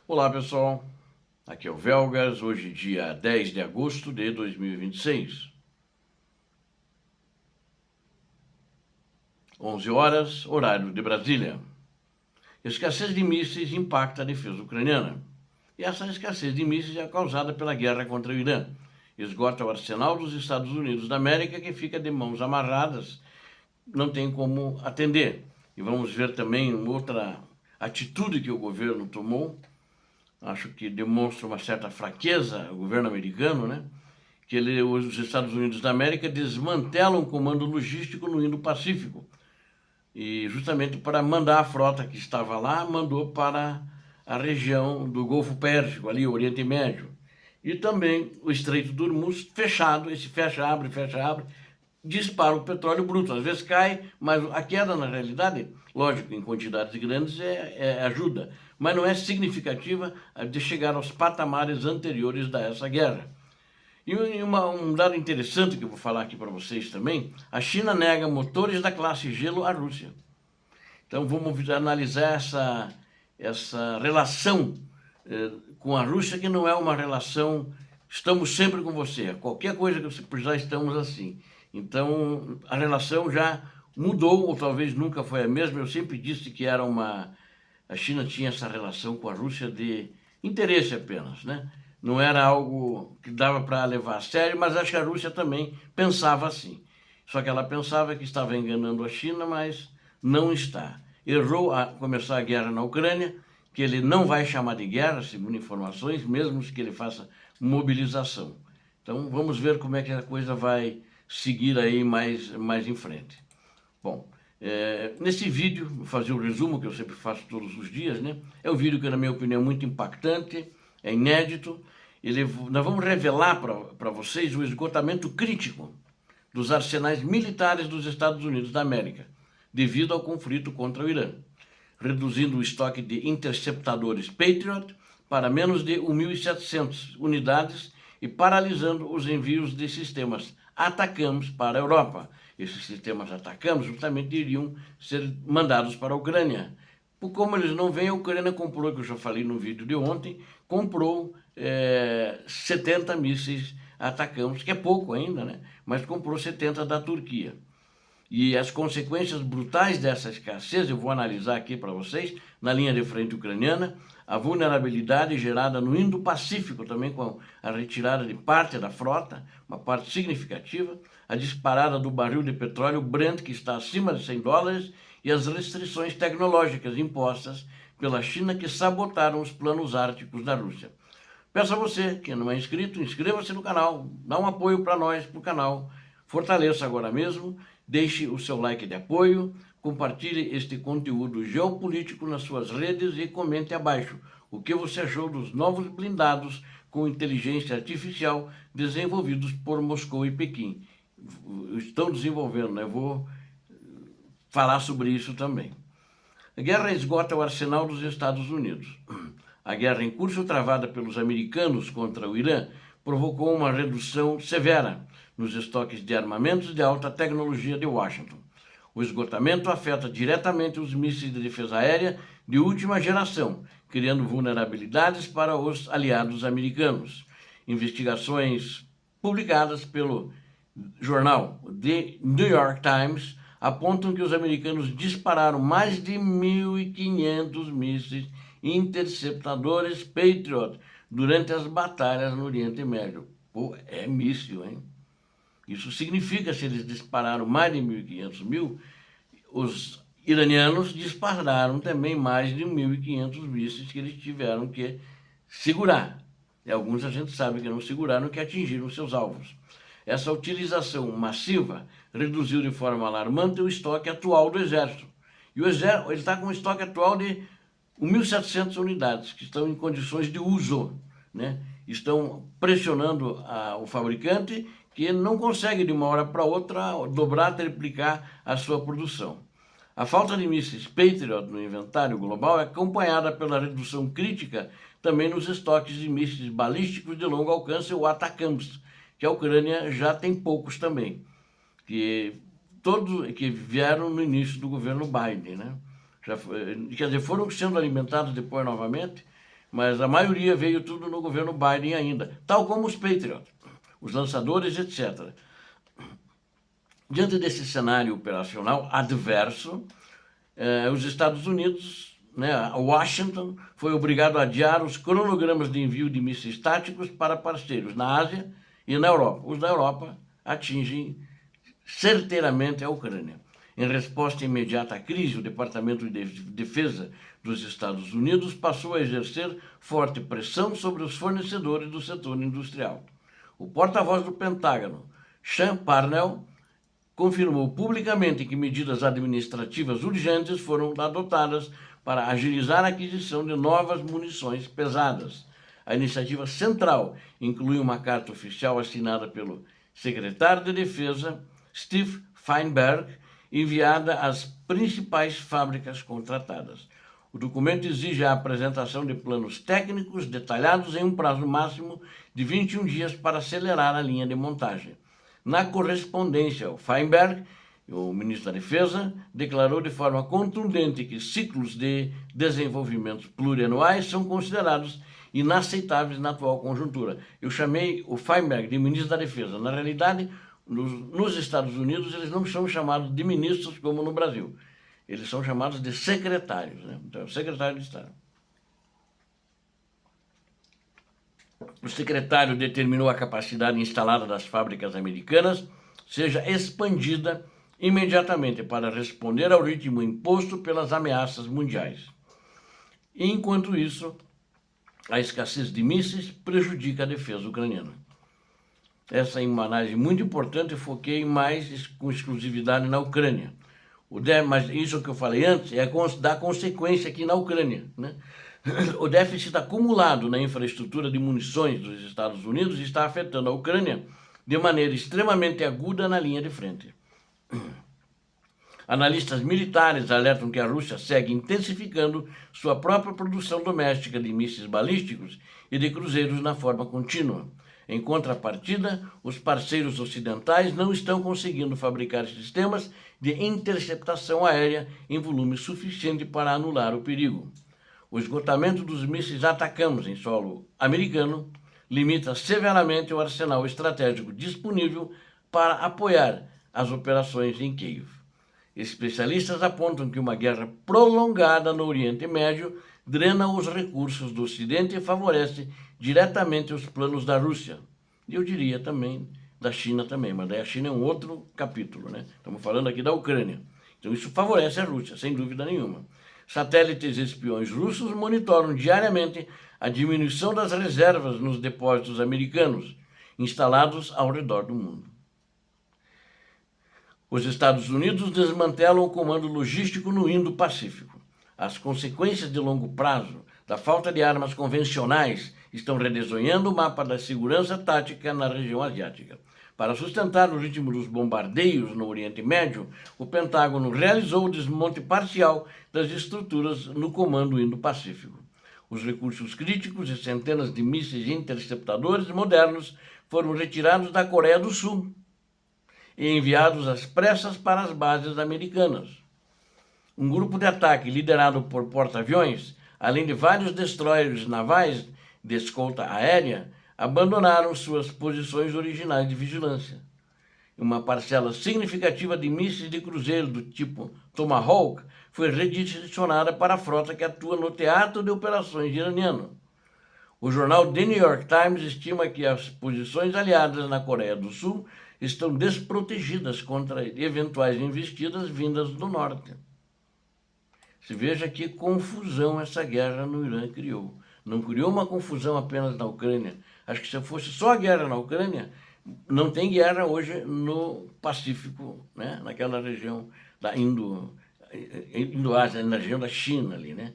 Olá pessoal, aqui é o Velgas, hoje dia 10 de agosto de 2026, 11 horas, horário de Brasília. Escassez de mísseis impacta a defesa ucraniana. E essa escassez de mísseis é causada pela guerra contra o Irã. Esgota o arsenal dos Estados Unidos da América, que fica de mãos amarradas, não tem como atender. E vamos ver também outra atitude que o governo tomou. Acho que demonstra uma certa fraqueza o governo americano, né? Que os Estados Unidos da América desmantelam o comando logístico no Indo-Pacífico. E justamente para mandar a frota que estava lá, mandou para a região do Golfo Pérsico, ali, o Oriente Médio. E também o Estreito do Hormuz fechado, esse fecha, abre, dispara o petróleo bruto. Às vezes cai, mas a queda, na realidade, lógico, em quantidades grandes ajuda, mas não é significativa de chegar aos patamares anteriores a essa guerra. E um dado interessante que eu vou falar aqui para vocês também, a China nega motores da classe gelo à Rússia. Então vamos analisar essa relação com a Rússia, que não é uma relação, estamos sempre com você, qualquer coisa que você precisar, estamos assim. Então a relação já mudou, ou talvez nunca foi a mesma. Eu sempre disse que a China tinha essa relação com a Rússia de interesse apenas, né? Não era algo que dava para levar a sério, mas acho que a Rússia também pensava assim. Só que ela pensava que estava enganando a China, mas não está. Errou a começar a guerra na Ucrânia, que ele não vai chamar de guerra, segundo informações, mesmo que ele faça mobilização. Então vamos ver como é que a coisa vai seguir aí mais em frente. Bom, nesse vídeo, vou fazer o resumo que eu sempre faço todos os dias, né? É um vídeo que, na minha opinião, é muito impactante, é inédito. Nós vamos revelar para vocês o esgotamento crítico dos arsenais militares dos Estados Unidos da América, devido ao conflito contra o Irã, reduzindo o estoque de interceptadores Patriot para menos de 1.700 unidades e paralisando os envios de sistemas ATACMS para a Europa. Esses sistemas ATACMS justamente iriam ser mandados para a Ucrânia. Como eles não vêm, a Ucrânia comprou, que eu já falei no vídeo de ontem, comprou 70 mísseis ATACMS, que é pouco ainda, né? Mas comprou 70 da Turquia. E as consequências brutais dessa escassez, eu vou analisar aqui para vocês, na linha de frente ucraniana, a vulnerabilidade gerada no Indo-Pacífico, também com a retirada de parte da frota, uma parte significativa, a disparada do barril de petróleo Brent, que está acima de $100, e as restrições tecnológicas impostas pela China, que sabotaram os planos árticos da Rússia. Peço a você, que não é inscrito, inscreva-se no canal, dá um apoio para nós, para o canal, fortaleça agora mesmo, deixe o seu like de apoio, compartilhe este conteúdo geopolítico nas suas redes e comente abaixo o que você achou dos novos blindados com inteligência artificial desenvolvidos por Moscou e Pequim. Estão desenvolvendo, né? Vou falar sobre isso também. A guerra esgota o arsenal dos Estados Unidos. A guerra em curso, travada pelos americanos contra o Irã, provocou uma redução severa nos estoques de armamentos de alta tecnologia de Washington. O esgotamento afeta diretamente os mísseis de defesa aérea de última geração, criando vulnerabilidades para os aliados americanos. Investigações publicadas pelo jornal The New York Times apontam que os americanos dispararam mais de 1.500 mísseis interceptadores Patriot durante as batalhas no Oriente Médio. Pô, é míssil, hein? Isso significa, se eles dispararam mais de 1.500, os iranianos dispararam também mais de 1.500 mísseis que eles tiveram que segurar. E alguns a gente sabe que não seguraram, que atingiram seus alvos. Essa utilização massiva reduziu de forma alarmante o estoque atual do Exército. E o Exército está com um estoque atual de 1.700 unidades, que estão em condições de uso, né? Estão pressionando o fabricante, que não consegue de uma hora para outra dobrar, triplicar a sua produção. A falta de mísseis Patriot no inventário global é acompanhada pela redução crítica também nos estoques de mísseis balísticos de longo alcance, ou ATACMS, que a Ucrânia já tem poucos também, que vieram no início do governo Biden, né? Quer dizer, foram sendo alimentados depois novamente, mas a maioria veio tudo no governo Biden ainda, tal como os Patriot, os lançadores, etc. Diante desse cenário operacional adverso, os Estados Unidos, Washington, foi obrigado a adiar os cronogramas de envio de mísseis táticos para parceiros na Ásia e na Europa. Os da Europa atingem certeiramente a Ucrânia. Em resposta imediata à crise, o Departamento de Defesa dos Estados Unidos passou a exercer forte pressão sobre os fornecedores do setor industrial. O porta-voz do Pentágono, Sean Parnell, confirmou publicamente que medidas administrativas urgentes foram adotadas para agilizar a aquisição de novas munições pesadas. A iniciativa central inclui uma carta oficial assinada pelo secretário de Defesa, Steve Feinberg, enviada às principais fábricas contratadas. O documento exige a apresentação de planos técnicos detalhados em um prazo máximo de 21 dias para acelerar a linha de montagem. Na correspondência, o Feinberg, o ministro da Defesa, declarou de forma contundente que ciclos de desenvolvimento plurianuais são considerados inaceitáveis na atual conjuntura. Eu chamei o Feinberg de ministro da Defesa. Na realidade, nos Estados Unidos, eles não são chamados de ministros como no Brasil. Eles são chamados de secretários, né? Então, secretário de Estado. O secretário determinou a capacidade instalada das fábricas americanas seja expandida imediatamente para responder ao ritmo imposto pelas ameaças mundiais. E, enquanto isso, a escassez de mísseis prejudica a defesa ucraniana. Essa é uma análise muito importante, foquei mais com exclusividade na Ucrânia. Mas isso que eu falei antes é da consequência aqui na Ucrânia, né? O déficit acumulado na infraestrutura de munições dos Estados Unidos está afetando a Ucrânia de maneira extremamente aguda na linha de frente. Analistas militares alertam que a Rússia segue intensificando sua própria produção doméstica de mísseis balísticos e de cruzeiros na forma contínua. Em contrapartida, os parceiros ocidentais não estão conseguindo fabricar sistemas de interceptação aérea em volume suficiente para anular o perigo. O esgotamento dos mísseis Atacams em solo americano limita severamente o arsenal estratégico disponível para apoiar as operações em Kiev. Especialistas apontam que uma guerra prolongada no Oriente Médio drena os recursos do Ocidente e favorece diretamente os planos da Rússia. E eu diria também da China também, mas daí a China é um outro capítulo, né? Estamos falando aqui da Ucrânia. Então isso favorece a Rússia, sem dúvida nenhuma. Satélites espiões russos monitoram diariamente a diminuição das reservas nos depósitos americanos, instalados ao redor do mundo. Os Estados Unidos desmantelam o comando logístico no Indo-Pacífico. As consequências de longo prazo da falta de armas convencionais estão redesenhando o mapa da segurança tática na região asiática. Para sustentar o ritmo dos bombardeios no Oriente Médio, o Pentágono realizou o desmonte parcial das estruturas no Comando Indo-Pacífico. Os recursos críticos e centenas de mísseis interceptadores modernos foram retirados da Coreia do Sul e enviados às pressas para as bases americanas. Um grupo de ataque liderado por porta-aviões, além de vários destroyers navais de escolta aérea, abandonaram suas posições originais de vigilância. Uma parcela significativa de mísseis de cruzeiro do tipo Tomahawk foi redirecionada para a frota que atua no teatro de operações iraniano. O jornal The New York Times estima que as posições aliadas na Coreia do Sul estão desprotegidas contra eventuais investidas vindas do norte. Se veja que confusão essa guerra no Irã criou. Não criou uma confusão apenas na Ucrânia. Acho que se fosse só a guerra na Ucrânia, não tem guerra hoje no Pacífico, né? Naquela região da Indo-Ásia, na região da China ali, né?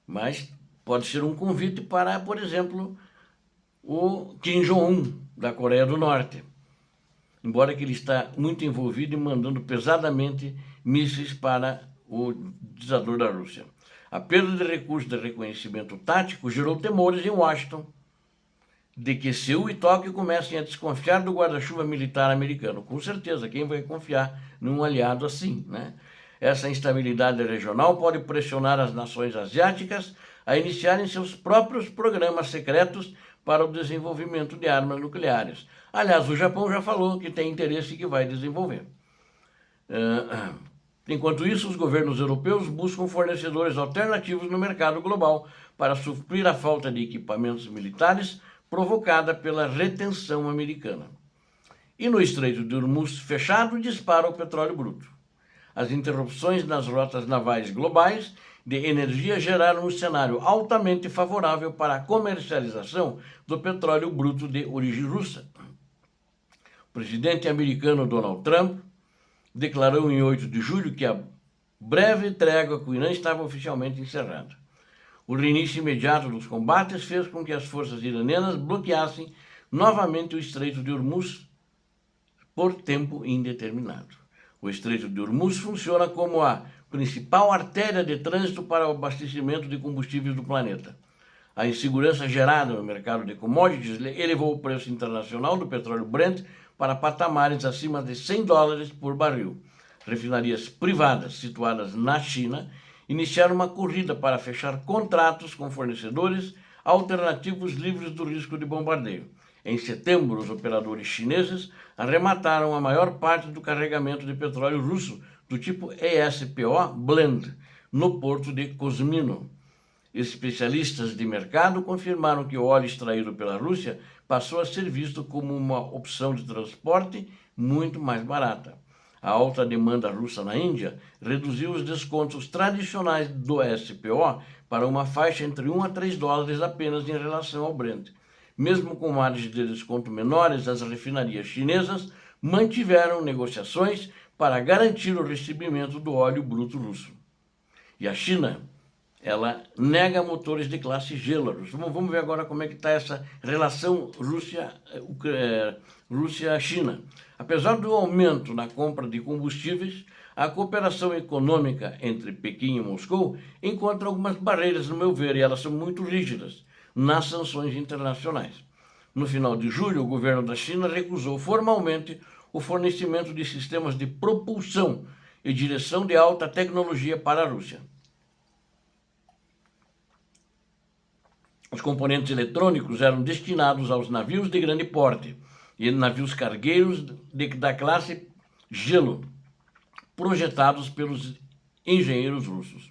Mas pode ser um convite para, por exemplo, o Kim Jong-un, da Coreia do Norte. Embora que ele está muito envolvido e mandando pesadamente mísseis para o ditador da Rússia. A perda de recursos de reconhecimento tático gerou temores em Washington de que Seul e Tóquio comecem a desconfiar do guarda-chuva militar americano. Com certeza, quem vai confiar num aliado assim, né? Essa instabilidade regional pode pressionar as nações asiáticas a iniciarem seus próprios programas secretos para o desenvolvimento de armas nucleares. Aliás, o Japão já falou que tem interesse e que vai desenvolver. Enquanto isso, os governos europeus buscam fornecedores alternativos no mercado global para suprir a falta de equipamentos militares provocada pela retenção americana. E no Estreito de Hormuz fechado, dispara o petróleo bruto. As interrupções nas rotas navais globais de energia geraram um cenário altamente favorável para a comercialização do petróleo bruto de origem russa. O presidente americano Donald Trump declarou em 8 de julho que a breve trégua com o Irã estava oficialmente encerrada. O reinício imediato dos combates fez com que as forças iranianas bloqueassem novamente o Estreito de Hormuz por tempo indeterminado. O Estreito de Hormuz funciona como a principal artéria de trânsito para o abastecimento de combustíveis do planeta. A insegurança gerada no mercado de commodities elevou o preço internacional do petróleo Brent para patamares acima de $100 por barril. Refinarias privadas situadas na China iniciaram uma corrida para fechar contratos com fornecedores alternativos livres do risco de bombardeio. Em setembro, os operadores chineses arremataram a maior parte do carregamento de petróleo russo do tipo ESPO Blend no porto de Kozmino. Especialistas de mercado confirmaram que o óleo extraído pela Rússia passou a ser visto como uma opção de transporte muito mais barata. A alta demanda russa na Índia reduziu os descontos tradicionais do SPO para uma faixa entre $1 a $3 apenas em relação ao Brent. Mesmo com margens de desconto menores, as refinarias chinesas mantiveram negociações para garantir o recebimento do óleo bruto russo. E a China, ela nega motores de classe Gelo. Vamos ver agora como é que está essa relação Rússia-China. Apesar do aumento na compra de combustíveis, a cooperação econômica entre Pequim e Moscou encontra algumas barreiras, no meu ver, e elas são muito rígidas nas sanções internacionais. No final de julho, o governo da China recusou formalmente o fornecimento de sistemas de propulsão e direção de alta tecnologia para a Rússia. Os componentes eletrônicos eram destinados aos navios de grande porte e navios cargueiros da classe Gelo, projetados pelos engenheiros russos.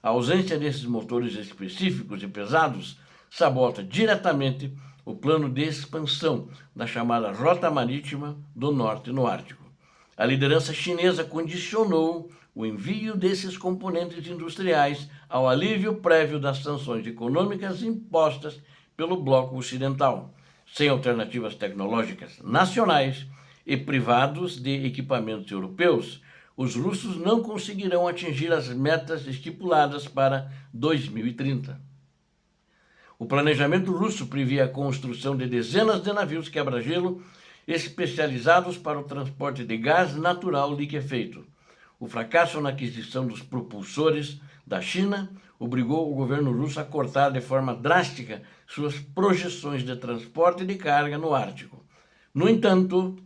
A ausência desses motores específicos e pesados sabota diretamente o plano de expansão da chamada Rota Marítima do Norte no Ártico. A liderança chinesa condicionou o envio desses componentes industriais ao alívio prévio das sanções econômicas impostas pelo bloco ocidental. Sem alternativas tecnológicas nacionais e privados de equipamentos europeus, os russos não conseguirão atingir as metas estipuladas para 2030. O planejamento russo previa a construção de dezenas de navios quebra-gelo especializados para o transporte de gás natural liquefeito. O fracasso na aquisição dos propulsores da China obrigou o governo russo a cortar de forma drástica suas projeções de transporte de carga no Ártico. No entanto,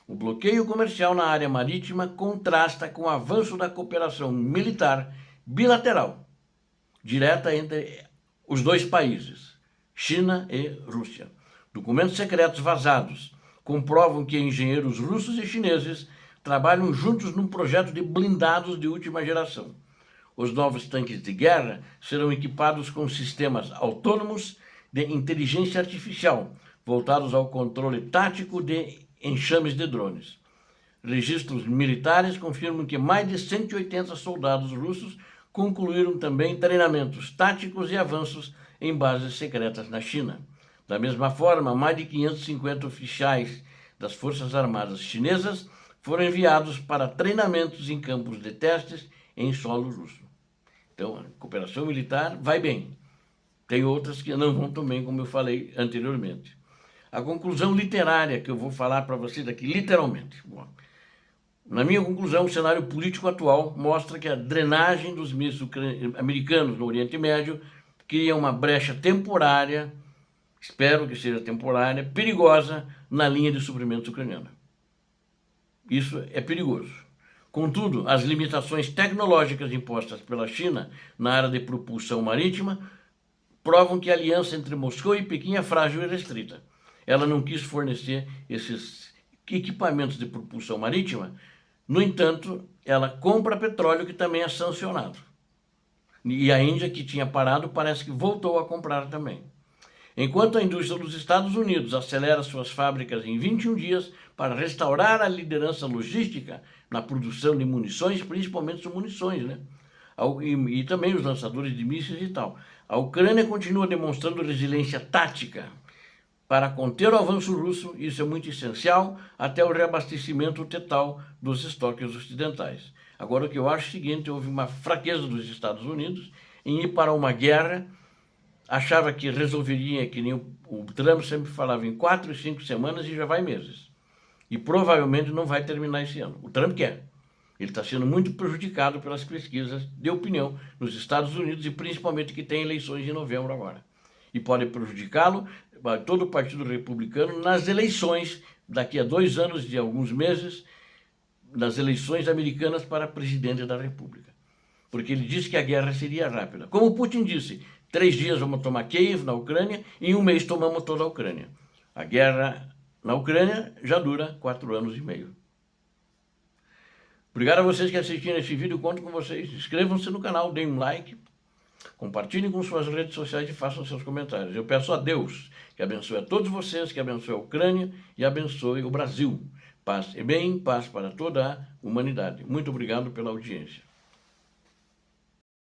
o bloqueio comercial na área marítima contrasta com o avanço da cooperação militar bilateral, direta entre os dois países, China e Rússia. Documentos secretos vazados comprovam que engenheiros russos e chineses trabalham juntos num projeto de blindados de última geração. Os novos tanques de guerra serão equipados com sistemas autônomos de inteligência artificial, voltados ao controle tático de enxames de drones. Registros militares confirmam que mais de 180 soldados russos concluíram também treinamentos táticos e avanços em bases secretas na China. Da mesma forma, mais de 550 oficiais das Forças Armadas chinesas foram enviados para treinamentos em campos de testes em solo russo. Então, a cooperação militar vai bem. Tem outras que não vão tão bem, como eu falei anteriormente. A conclusão literária que eu vou falar para vocês aqui, literalmente. Bom, na minha conclusão, o cenário político atual mostra que a drenagem dos mísseis americanos no Oriente Médio cria uma brecha temporária, espero que seja temporária, perigosa na linha de suprimentos ucraniana. Isso é perigoso. Contudo, as limitações tecnológicas impostas pela China na área de propulsão marítima provam que a aliança entre Moscou e Pequim é frágil e restrita. Ela não quis fornecer esses equipamentos de propulsão marítima, no entanto, ela compra petróleo que também é sancionado. E a Índia, que tinha parado, parece que voltou a comprar também. Enquanto a indústria dos Estados Unidos acelera suas fábricas em 21 dias para restaurar a liderança logística na produção de munições, principalmente munições, né? E também os lançadores de mísseis e tal. A Ucrânia continua demonstrando resiliência tática para conter o avanço russo, isso é muito essencial, até o reabastecimento total dos estoques ocidentais. Agora, o que eu acho é o seguinte, houve uma fraqueza dos Estados Unidos em ir para uma guerra, achava que resolveria, que nem o Trump sempre falava, em 4 e 5 semanas e já vai meses. E provavelmente não vai terminar esse ano. O Trump quer. Ele está sendo muito prejudicado pelas pesquisas de opinião nos Estados Unidos e principalmente que tem eleições em novembro agora. E pode prejudicá-lo, todo o Partido Republicano, nas eleições, daqui a 2 anos, de alguns meses, nas eleições americanas para presidente da República. Porque ele disse que a guerra seria rápida. Como Putin disse, 3 dias vamos tomar Kiev, na Ucrânia, e em 1 mês tomamos toda a Ucrânia. A guerra na Ucrânia já dura 4 anos e meio. Obrigado a vocês que assistiram esse vídeo, conto com vocês. Inscrevam-se no canal, deem um like, compartilhem com suas redes sociais e façam seus comentários. Eu peço a Deus que abençoe a todos vocês, que abençoe a Ucrânia e abençoe o Brasil. Paz e bem, paz para toda a humanidade. Muito obrigado pela audiência.